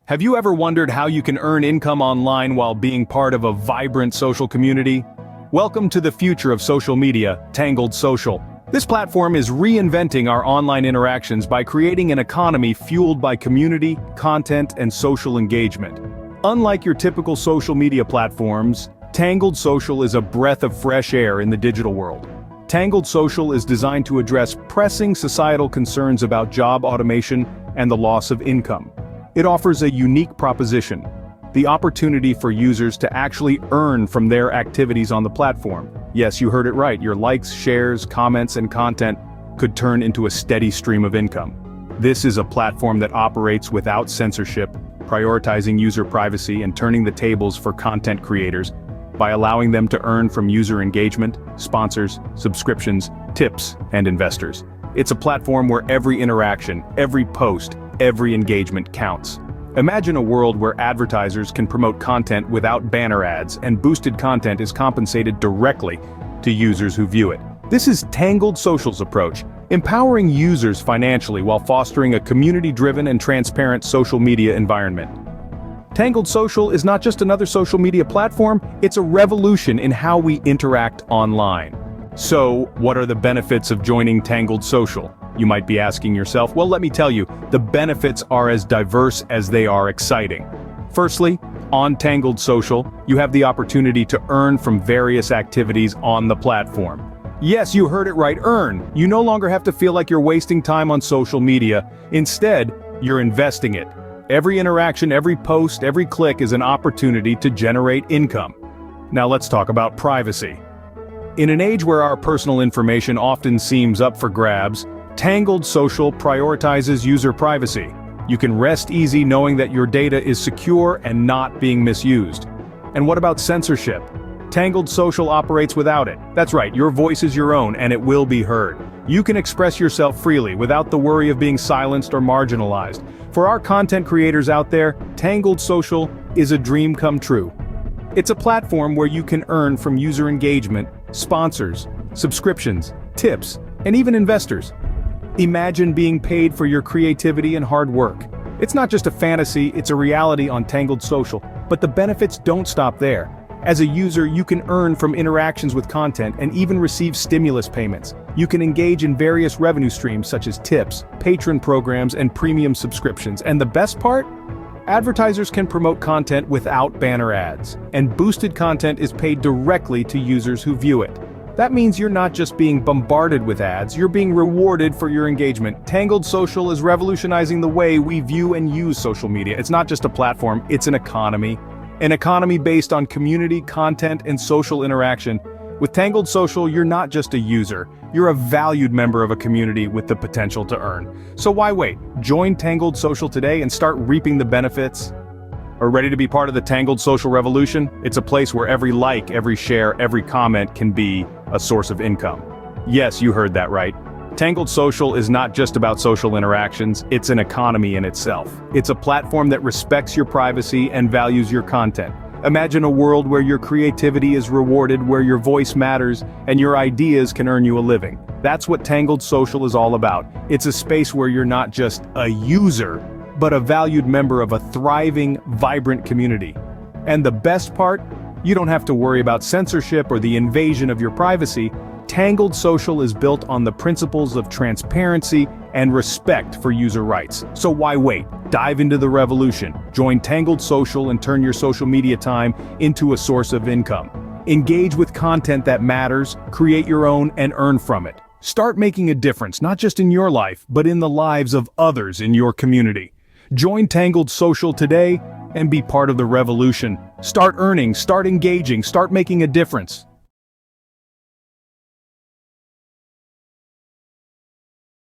Have you ever wondered how you can earn income online while being part of a vibrant social community? Welcome to the future of social media, Tangled Social. This platform is reinventing our online interactions by creating an economy fueled by community, content, and social engagement. Unlike your typical social media platforms, Tangled Social is a breath of fresh air in the digital world. Tangled Social is designed to address pressing societal concerns about job automation and the loss of income. It offers a unique proposition: the opportunity for users to actually earn from their activities on the platform. Yes, you heard it right, your likes, shares, comments, and content could turn into a steady stream of income. This is a platform that operates without censorship, prioritizing user privacy and turning the tables for content creators by allowing them to earn from user engagement, sponsors, subscriptions, tips, and investors. It's a platform where every interaction, every post, every engagement counts. Imagine a world where advertisers can promote content without banner ads, and boosted content is compensated directly to users who view it. This is Tangled Social's approach, empowering users financially while fostering a community-driven and transparent social media environment. Tangled Social is not just another social media platform, it's a revolution in how we interact online. So, what are the benefits of joining Tangled Social? You might be asking yourself. Well, let me tell you, the benefits are as diverse as they are exciting. Firstly, on Tangled Social, you have the opportunity to earn from various activities on the platform. Yes, you heard it right, earn. You no longer have to feel like you're wasting time on social media. Instead, you're investing it. Every interaction, every post, every click is an opportunity to generate income. Now let's talk about privacy. In an age where our personal information often seems up for grabs, Tangled Social prioritizes user privacy. You can rest easy knowing that your data is secure and not being misused. And what about censorship? Tangled Social operates without it. That's right, your voice is your own and it will be heard. You can express yourself freely without the worry of being silenced or marginalized. For our content creators out there, Tangled Social is a dream come true. It's a platform where you can earn from user engagement, sponsors, subscriptions, tips, and even investors. Imagine being paid for your creativity and hard work. It's not just a fantasy, it's a reality on Tangled Social. But the benefits don't stop there. As a user, you can earn from interactions with content and even receive stimulus payments. You can engage in various revenue streams such as tips, patron programs, and premium subscriptions. And the best part? Advertisers can promote content without banner ads, and boosted content is paid directly to users who view it. That means you're not just being bombarded with ads, you're being rewarded for your engagement. Tangled Social is revolutionizing the way we view and use social media. It's not just a platform, it's an economy. An economy based on community, content, and social interaction. With Tangled Social, you're not just a user, you're a valued member of a community with the potential to earn. So why wait? Join Tangled Social today and start reaping the benefits. Are ready to be part of the Tangled Social revolution? It's a place where every like, every share, every comment can be a source of income. Yes, you heard that right. Tangled Social is not just about social interactions, it's an economy in itself. It's a platform that respects your privacy and values your content. Imagine a world where your creativity is rewarded, where your voice matters, and your ideas can earn you a living. That's what Tangled Social is all about. It's a space where you're not just a user, but a valued member of a thriving, vibrant community. And the best part? You don't have to worry about censorship or the invasion of your privacy. Tangled Social is built on the principles of transparency and respect for user rights. So why wait? Dive into the revolution. Join Tangled Social and turn your social media time into a source of income. Engage with content that matters, create your own, and earn from it. Start making a difference, not just in your life, but in the lives of others in your community. Join Tangled Social today and be part of the revolution. Start earning, start engaging, start making a difference.